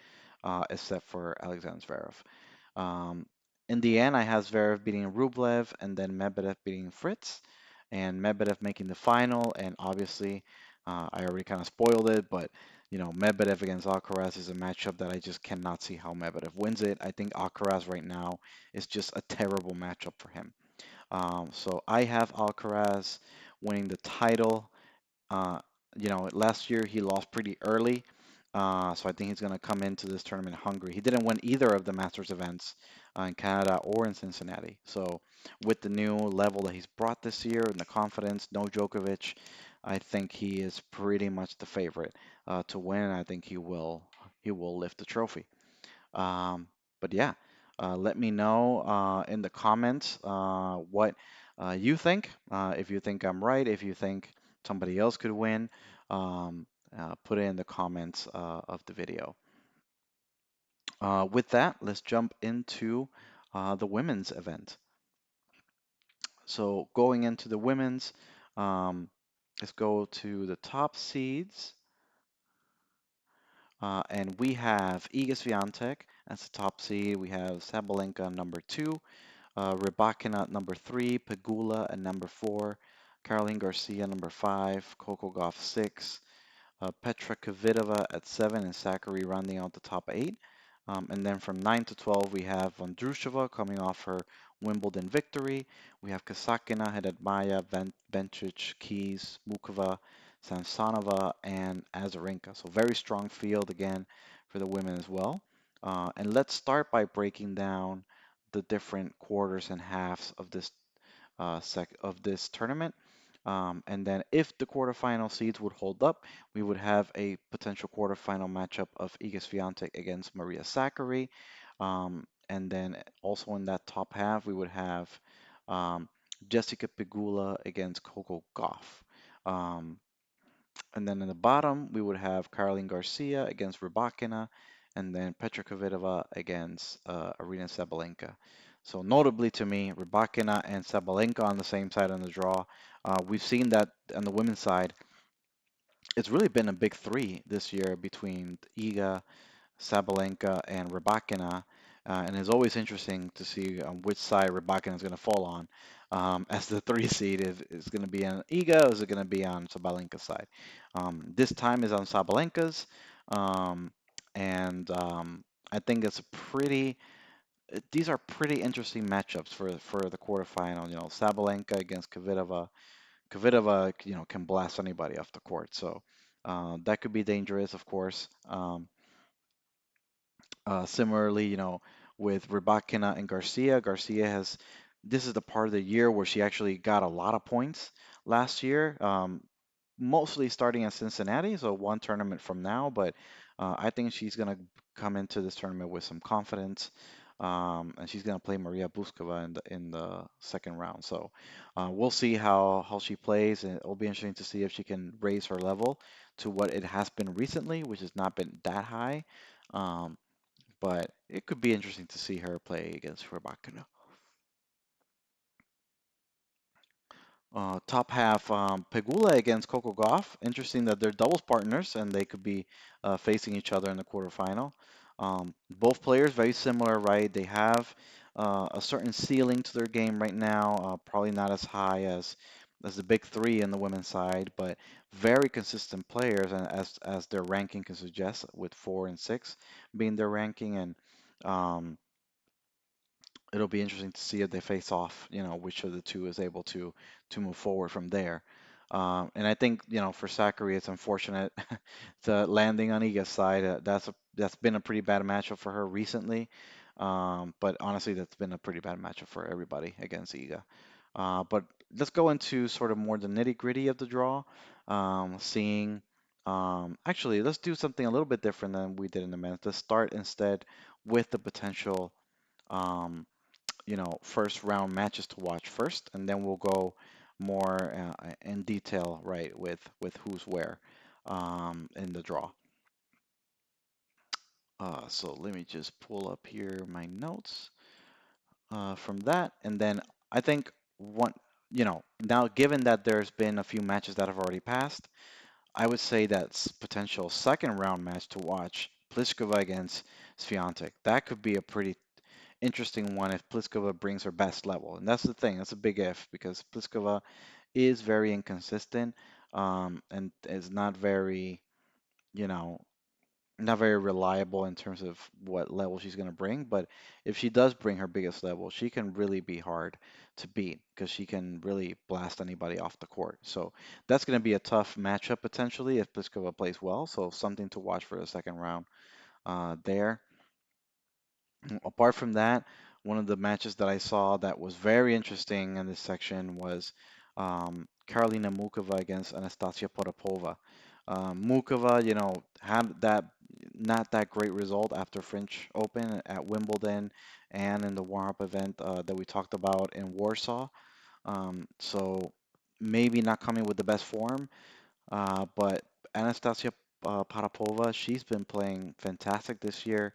Speaker 1: except for Alexander Zverev. Um, in the end, I have Zverev beating Rublev and then Medvedev beating Fritz, and Medvedev making the final. And obviously, I already kind of spoiled it, but Medvedev against Alcaraz is a matchup that I just cannot see how Medvedev wins it. I think Alcaraz right now is just a terrible matchup for him. So I have Alcaraz winning the title. Last year he lost pretty early, So I think he's going to come into this tournament hungry. He didn't win either of the Masters events in Canada or in Cincinnati. So with the new level that he's brought this year and the confidence, no Djokovic, I think he is pretty much the favorite to win. I think he will lift the trophy. Um, but yeah, let me know in the comments what you think. If you think I'm right, if you think somebody else could win, um, put it in the comments of the video. With that, let's jump into the women's event. So going into the women's, um, let's go to the top seeds. And we have Iga Swiatek as the top seed. We have Sabalenka number 2. Rybakina at number 3, Pegula at number 4, Caroline Garcia number 5, Coco Gauff 6, Petra Kvitova at 7, and Zachary rounding out the top 8. And then from 9 to 12, we have Vondrushova coming off her Wimbledon victory. We have Kasakina headed Maya, Bencic, Keys, Mukova, Samsonova, and Azarenka. So very strong field again for the women as well. And let's start by breaking down the different quarters and halves of this tournament. And then if the quarterfinal seeds would hold up, we would have a potential quarterfinal matchup of Iga Swiatek against Maria Sakkari. And then also in that top half, we would have um, Jessica Pegula against Coco Gauff. Um, and then in the bottom, we would have Caroline Garcia against Rybakina, and then Petra Kvitova against Arina Sabalenka. So notably to me, Rybakina and Sabalenka on the same side on the draw. We've seen that on the women's side. It's really been a big three this year between Iga, Sabalenka, and Rybakina. And it's always interesting to see on which side Rybakina is going to fall on. As the three seed, if it's going to be on Iga or is it going to be on Sabalenka's side? This time is on Sabalenka's. Um, and I think it's a these are pretty interesting matchups for the quarterfinal. Sabalenka against Kvitova. Kvitova, can blast anybody off the court. So that could be dangerous, of course. Similarly, with Rybakina and Garcia, this is the part of the year where she actually got a lot of points last year, mostly starting at Cincinnati, so one tournament from now, but I think she's going to come into this tournament with some confidence, and she's going to play Maria Buskova in the second round. So we'll see how she plays, and it'll be interesting to see if she can raise her level to what it has been recently, which has not been that high. Um, but it could be interesting to see her play against Rybakina. Top half, Pegula against Coco Gauff. Interesting that they're doubles partners and they could be facing each other in the quarterfinal. Both players very similar, right? They have a certain ceiling to their game right now, probably not as high as the big three in the women's side, but very consistent players, and as their ranking can suggest, with 4 and 6 being their ranking, and um, it'll be interesting to see if they face off, which of the two is able to move forward from there. And I think, for Zachary, it's unfortunate to landing on Iga's side. That's been a pretty bad matchup for her recently. But honestly, that's been a pretty bad matchup for everybody against Iga. But let's go into sort of more the nitty-gritty of the draw. Seeing, actually, let's do something a little bit different than we did in the men's. Let's start instead with the potential. Um, first round matches to watch first, and then we'll go more in detail, right, with who's where in the draw. So let me just pull up here my notes from that, and then I think now given that there's been a few matches that have already passed, I would say that potential second round match to watch, Pliskova against Swiatek. That could be a pretty interesting one if Pliskova brings her best level. And that's the thing, that's a big if because Pliskova is very inconsistent and is not very, you know, not very reliable in terms of what level she's going to bring, but if she does bring her biggest level, she can really be hard to beat because she can really blast anybody off the court. So that's going to be a tough matchup potentially if Pliskova plays well. So something to watch for the second round there. Apart from that, one of the matches that I saw that was very interesting in this section was Karolina Mukova against Anastasia Potapova. Mukova, had that not that great result after French Open at Wimbledon and in the warm-up event that we talked about in Warsaw. So maybe not coming with the best form, but Anastasia Potapova, she's been playing fantastic this year.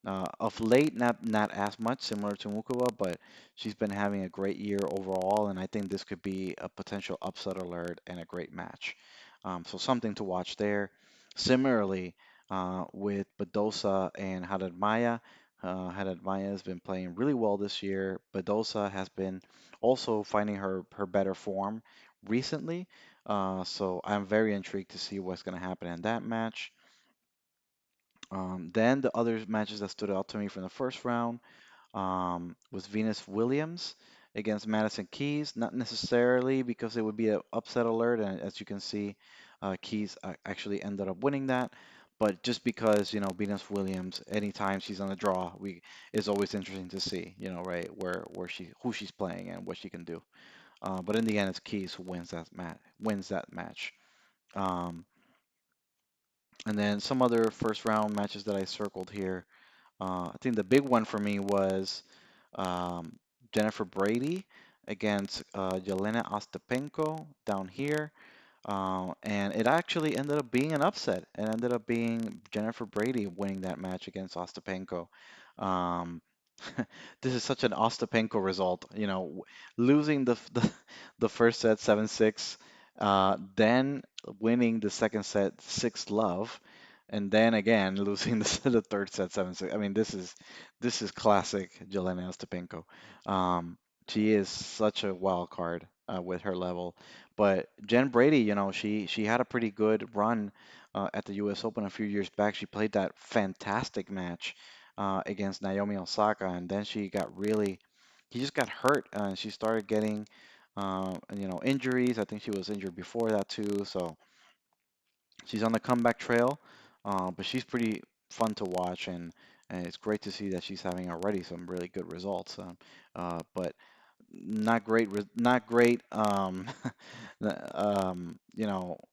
Speaker 1: Of late, not as much, similar to Mukova, but she's been having a great year overall, and I think this could be a potential upset alert and a great match. So something to watch there. Similarly, with Badosa and Haddad Maia, Haddad Maia has been playing really well this year. Badosa has been also finding her better form recently. So I'm very intrigued to see what's going to happen in that match. Then the other matches that stood out to me from the first round was Venus Williams against Madison Keys. Not necessarily because it would be an upset alert, and as you can see, Keys actually ended up winning that. But just because, Venus Williams, anytime she's on the draw, we is always interesting to see, right, where who she's playing and what she can do. But in the end, it's Keys who wins that match. Um, and then some other first round matches that I circled here. I think the big one for me was um, Jennifer Brady against Yelena Ostapenko down here. And it actually ended up being an upset. It ended up being Jennifer Brady winning that match against Ostapenko. Um, this is such an Ostapenko result, losing the first set 7-6, then winning the second set 6-love, and then again losing the third set 7-6. I mean, this is classic Jelena Ostapenko. Um, she is such a wild card with her level. But Jen Brady, she had a pretty good run at the U.S. Open a few years back. She played that fantastic match against Naomi Osaka, and then he just got hurt, and she started getting, injuries. I think she was injured before that too, so she's on the comeback trail, but she's pretty fun to watch, and it's great to see that she's having already some really good results. But not great,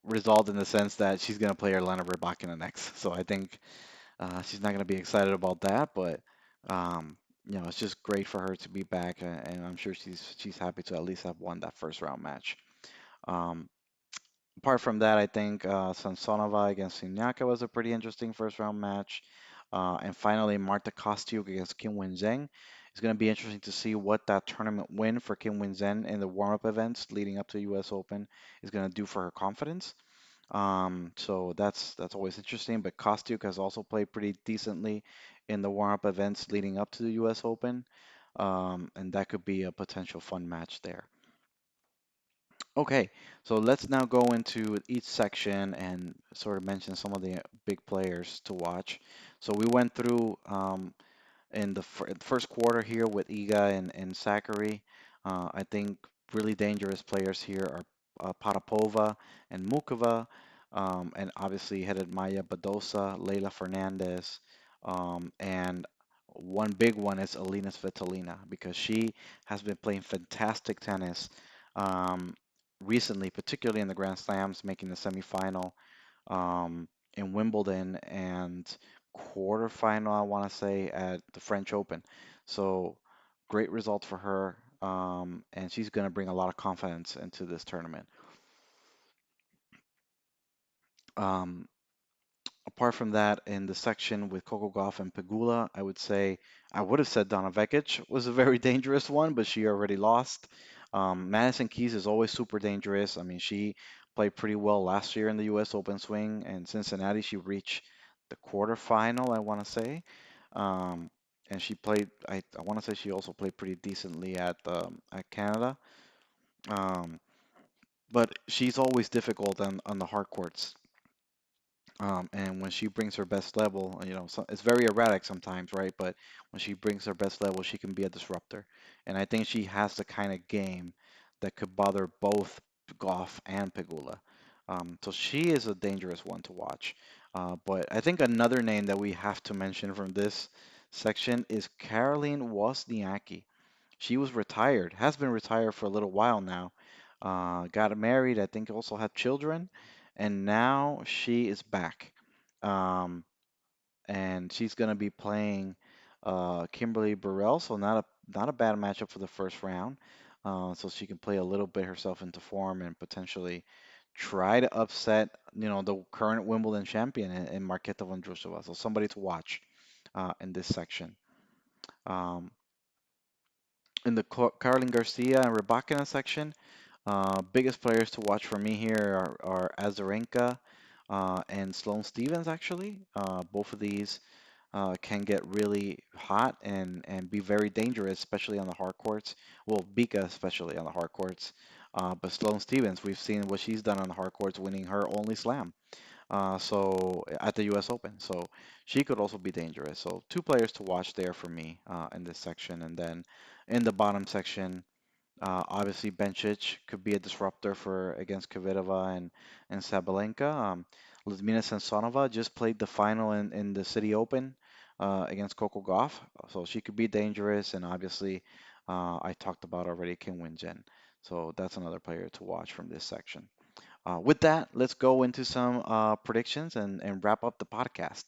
Speaker 1: result in the sense that she's gonna play Elena Rybakina next. So I think she's not going to be excited about that, but it's just great for her to be back, and I'm sure she's happy to at least have won that first round match. Um, Apart from that, I think Samsonova against Siniaka was a pretty interesting first round match. And finally, Marta Kostyuk against Kim Wenzheng. It's going to be interesting to see what that tournament win for Kim Wenzheng in the warm-up events leading up to U.S. Open is going to do for her confidence. So that's always interesting. But Kostyuk has also played pretty decently in the warm-up events leading up to the U.S. Open, and that could be a potential fun match there. Okay, so let's now go into each section and sort of mention some of the big players to watch. So we went through in the first quarter here with Iga and Zachary. I think really dangerous players here are Potapova and Mukova, and obviously headed Maya Badosa, Leila Fernandez, and one big one is Alina Svitolina because she has been playing fantastic tennis um, recently, particularly in the Grand Slams, making the semifinal in Wimbledon and quarterfinal, I want to say, at the French Open. So great result for her, and she's going to bring a lot of confidence into this tournament. Um, Apart from that, in the section with Coco Gauff and Pegula, I would have said Donna Vekic was a very dangerous one, but she already lost. Madison Keys is always super dangerous. I mean, she played pretty well last year in the U.S. Open swing, and Cincinnati she reached the quarterfinal, I want to say. Um, and she played, I want to say she also played pretty decently at Canada. Um, but she's always difficult on the hard courts. And when she brings her best level, it's very erratic sometimes, right? But when she brings her best level, she can be a disruptor. And I think she has the kind of game that could bother both Goff and Pegula. So she is a dangerous one to watch. But I think another name that we have to mention from this section is Caroline Wozniacki. She was retired, has been retired for a little while now. Got married, I think also had children, and now she is back. Um, and she's going to be playing Kimberly Burrell, so not a bad matchup for the first round. So she can play a little bit herself into form and potentially try to upset, the current Wimbledon champion in Marketa Vondrousova. So somebody to watch in this section. Um, in the Caroline Garcia and Rybakina section, biggest players to watch for me here are Azarenka and Sloane Stevens, actually. Both of these can get really hot and be very dangerous, especially on the hard courts. Well, Bika, especially on the hard courts. But Sloane Stevens, we've seen what she's done on the hard courts, winning her only slam. So at the U.S. Open, so she could also be dangerous. So two players to watch there for me in this section, and then in the bottom section, obviously, Bencic could be a disruptor for against Kvitova and Sabalenka. Ludmila Samsonova just played the final in the City Open against Coco Gauff, so she could be dangerous. And obviously, I talked about already Kim Win-Jen, so that's another player to watch from this section. With that, let's go into some predictions and wrap up the podcast.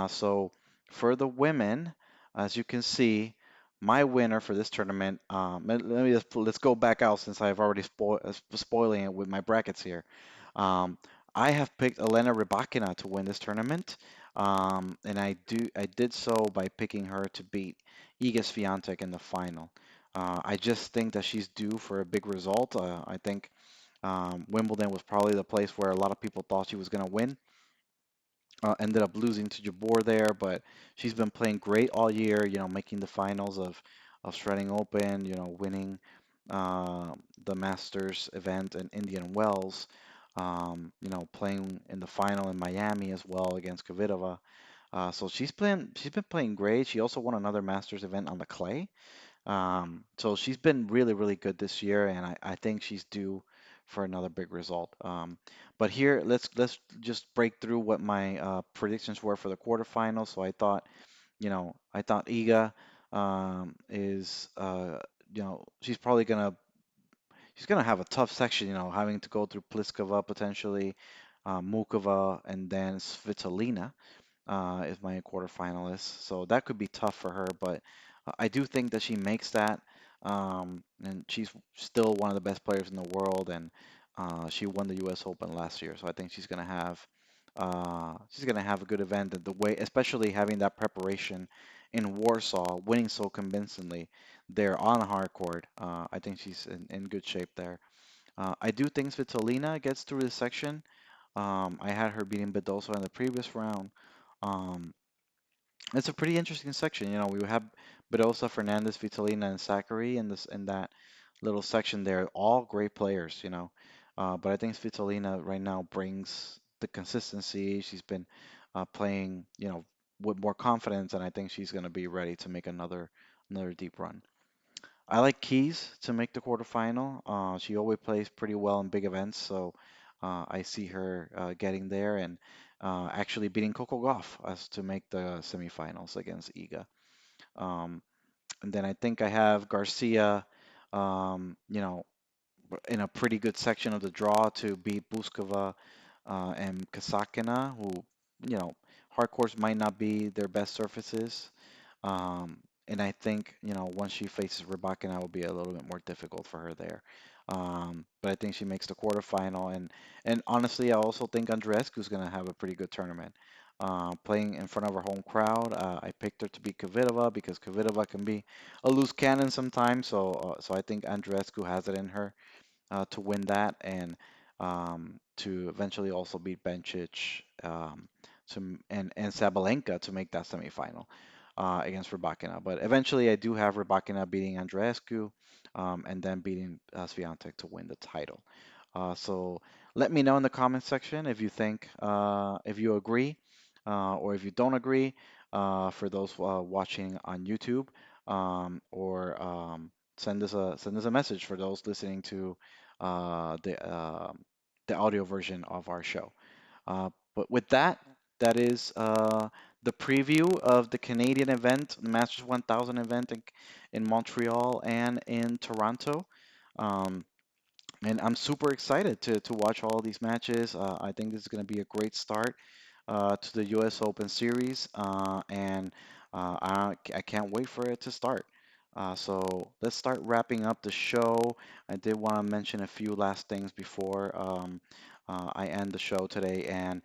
Speaker 1: So for the women, as you can see, my winner for this tournament. Let me let's go back out since I've already spoiling it with my brackets here. Um, I have picked Elena Rybakina to win this tournament, and I did so by picking her to beat Iga Swiatek in the final. I just think that she's due for a big result. I think Wimbledon was probably the place where a lot of people thought she was going to win. Ended up losing to Jabeur there, but she's been playing great all year, making the finals of Shredding Open, winning the Masters event in Indian Wells, playing in the final in Miami as well against Kvitova. So she's been playing great. She also won another Masters event on the clay. So she's been really, really good this year, and I think she's due for another big result. But here, let's just break through what my predictions were for the quarterfinals. So I thought Iga is, she's gonna have a tough section, having to go through Pliskova potentially, Mukova, and then Svitolina is my quarterfinalist. So that could be tough for her, but I do think that she makes that. And she's still one of the best players in the world, and she won the U.S. Open last year. So I think she's gonna have a good event. And the way, especially having that preparation in Warsaw, winning so convincingly there on a hard court, I think she's in good shape there. I do think Svitolina gets through this section. I had her beating Badosa in the previous round. Um, it's a pretty interesting section. We have Badosa, Fernandez, Vitolina, and Zachary in that little section there. All great players. But I think Vitolina right now brings the consistency. She's been playing, with more confidence, and I think she's going to be ready to make another deep run. I like Keys to make the quarterfinal. She always plays pretty well in big events, so I see her getting there and actually beating Coco Gauff as to make the semifinals against Iga. Um, and then I think I have Garcia, um, you know, in a pretty good section of the draw to beat Buskova and Kasakina, who, you know, hard courts might not be their best surfaces. And I think, once she faces Rybakina, it will be a little bit more difficult for her there. But I think she makes the quarterfinal, and honestly, I also think Andreescu is going to have a pretty good tournament. Playing in front of her home crowd, I picked her to beat Kvitova because Kvitova can be a loose cannon sometimes. So I think Andreescu has it in her to win that and to eventually also beat Bencic and Sabalenka to make that semifinal against Rybakina. But eventually, I do have Rybakina beating Andreescu and then beating Swiatek to win the title. So Let me know in the comment section if you think, if you agree, or if you don't agree, for those watching on YouTube, or send us a message for those listening to uh, the uh, the audio version of our show. But with that, that is the preview of the Canadian event, the Masters 1000 event in Montreal and in Toronto. Um, and I'm super excited to watch all these matches. I think this is going to be a great start to the U.S. Open Series, and I can't wait for it to start. So let's start wrapping up the show. I did want to mention a few last things before I end the show today. And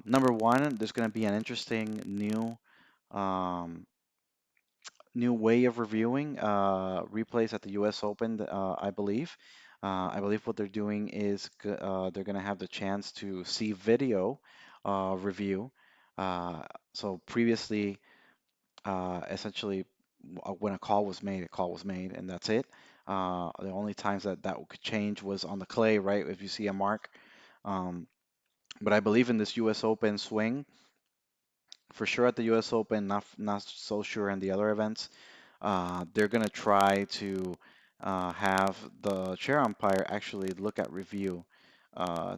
Speaker 1: number one, there's going to be an interesting um, new way of reviewing replays at the U.S. Open, I believe. I believe what they're doing is they're going to have the chance to see video review. Uh, so previously, essentially, when a call was made, and that's it. The only times that that could change was on the clay, right? If you see a mark. Um, but I believe in this U.S. Open swing, for sure at the U.S. Open, not so sure in the other events. They're going to try to have the chair umpire actually look at review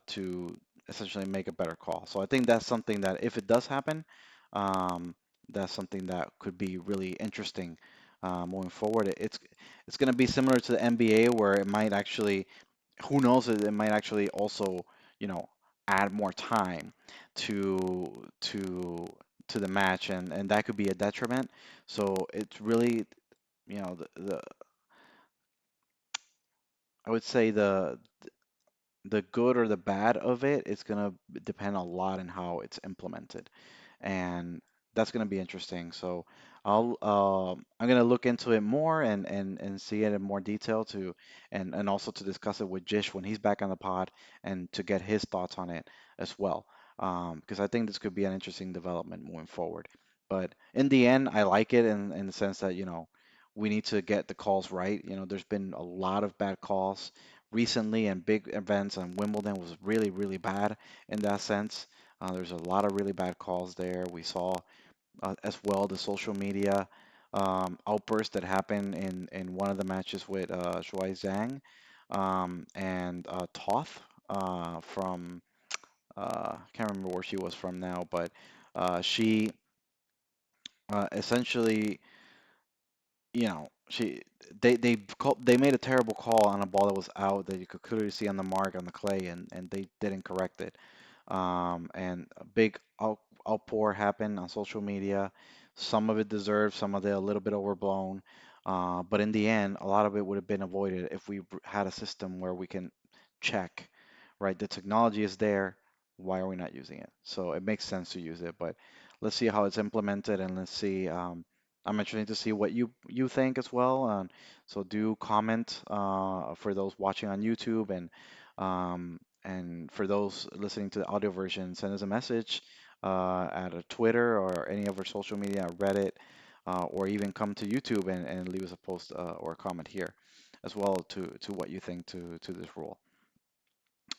Speaker 1: to essentially make a better call. So I think that's something that if it does happen, um, that's something that could be really interesting moving forward. It's going to be similar to the NBA where it might actually, who knows, it might actually also, you know, add more time to to the match, and that could be a detriment. So it's really, the I would say the good or the bad of it is gonna depend a lot on how it's implemented, and that's gonna be interesting. So I'm gonna look into it more and see it in more detail to and also to discuss it with Jish when he's back on the pod and to get his thoughts on it as well. Because I think this could be an interesting development moving forward. But in the end, I like it in the sense that, we need to get the calls right. There's been a lot of bad calls recently, and big events, and Wimbledon was really, really bad in that sense. There's a lot of really bad calls there. We saw as well the social media outburst that happened in one of the matches with Shuai Zhang and Toth from can't remember where she was from now, but she essentially, she they made a terrible call on a ball that was out that you could clearly see on the mark on the clay, and they didn't correct it. And a big outpour happened on social media. Some of it deserved, some of it a little bit overblown. But in the end, a lot of it would have been avoided if we had a system where we can check, right? The technology is there. Why are we not using it? So it makes sense to use it, but let's see how it's implemented, and let's see. I'm interested to see what you think as well. So do comment for those watching on YouTube, and for those listening to the audio version, send us a message at a Twitter or any of our social media, Reddit, or even come to YouTube and leave us a post or a comment here as well to what you think to this rule.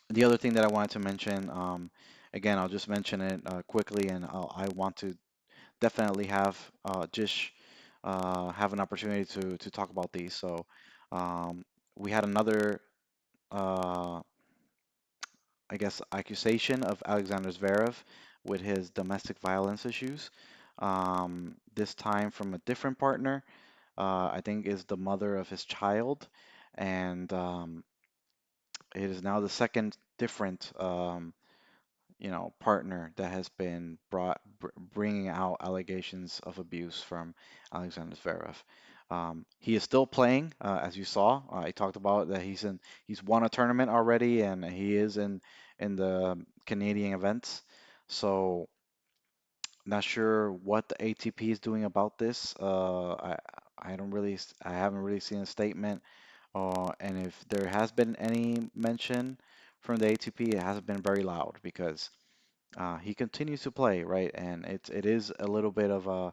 Speaker 1: The other thing that I wanted to mention, again, I'll just mention it quickly, and I want to definitely have Jish have an opportunity to talk about these. So we had another, uh, I guess, accusation of Alexander Zverev with his domestic violence issues. This time from a different partner, I think is the mother of his child, and it is now the second different partner that has been bringing out allegations of abuse from Alexander Zverev. He is still playing, as you saw. I talked about that he's won a tournament already, and he is in the Canadian events. So not sure what the ATP is doing about this. I haven't really seen a statement. And if there has been any mention from the ATP, it hasn't been very loud because he continues to play, right? And it is a little bit of a,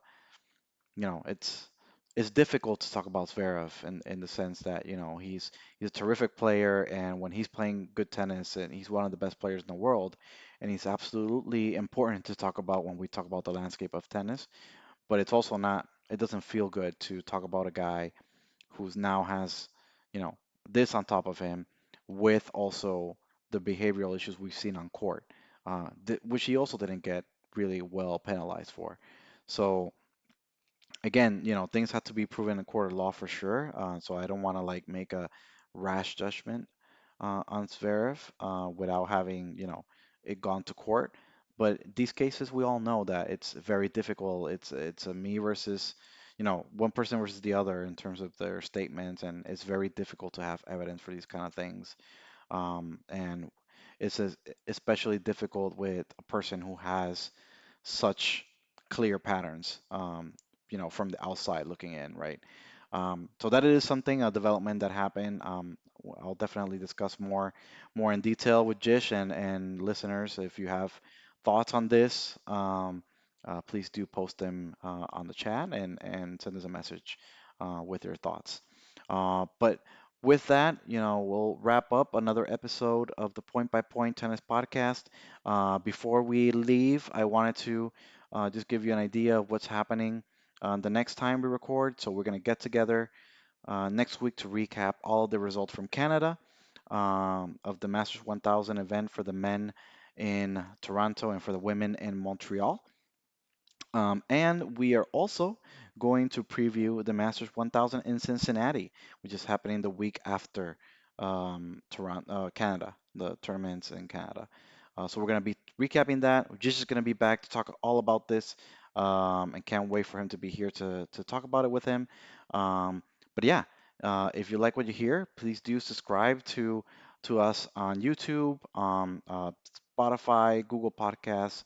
Speaker 1: it's it's difficult to talk about Zverev in the sense that, he's a terrific player, and when he's playing good tennis, and he's one of the best players in the world, and he's absolutely important to talk about when we talk about the landscape of tennis. But it's also not, it doesn't feel good to talk about a guy who's now has, you know, this on top of him, with also the behavioral issues we've seen on court, which he also didn't get really well penalized for. So again, things have to be proven in court of law for sure. So I don't want to like make a rash judgment on Zverev without having, it gone to court. But these cases, we all know that it's very difficult. It's a me versus, one person versus the other in terms of their statements, and it's very difficult to have evidence for these kind of things. And it's especially difficult with a person who has such clear patterns, from the outside looking in, right? So that is something, a development that happened. I'll definitely discuss more in detail with Jish and listeners. If you have thoughts on this, please do post them on the chat and send us a message with your thoughts. But with that, we'll wrap up another episode of the Point by Point Tennis Podcast. Before we leave, I wanted to just give you an idea of what's happening the next time we record. So we're going to get together next week to recap all of the results from Canada of the Masters 1000 event for the men in Toronto and for the women in Montreal. And we are also going to preview the Masters 1000 in Cincinnati, which is happening the week after Toronto, Canada, the tournaments in Canada. So we're going to be recapping that. Jish is going to be back to talk all about this, and can't wait for him to be here to talk about it with him. But yeah, if you like what you hear, please do subscribe to us on YouTube, Spotify, Google Podcasts,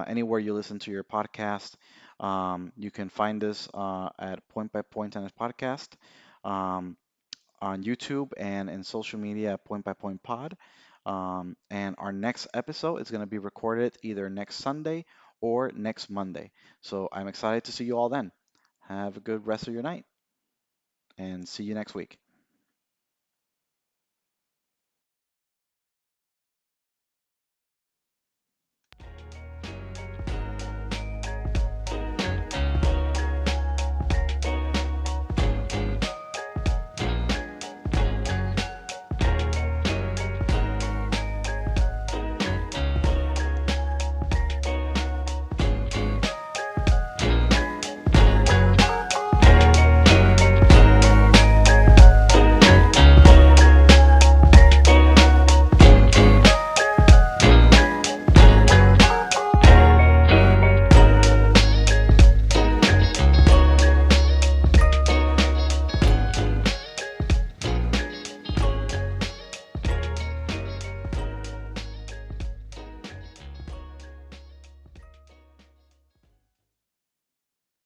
Speaker 1: anywhere you listen to your podcast. You can find us at Point by Point Tennis Podcast um, on YouTube and in social media at Point by Point Pod. And our next episode is going to be recorded either next Sunday or next Monday. So I'm excited to see you all then. Have a good rest of your night and see you next week.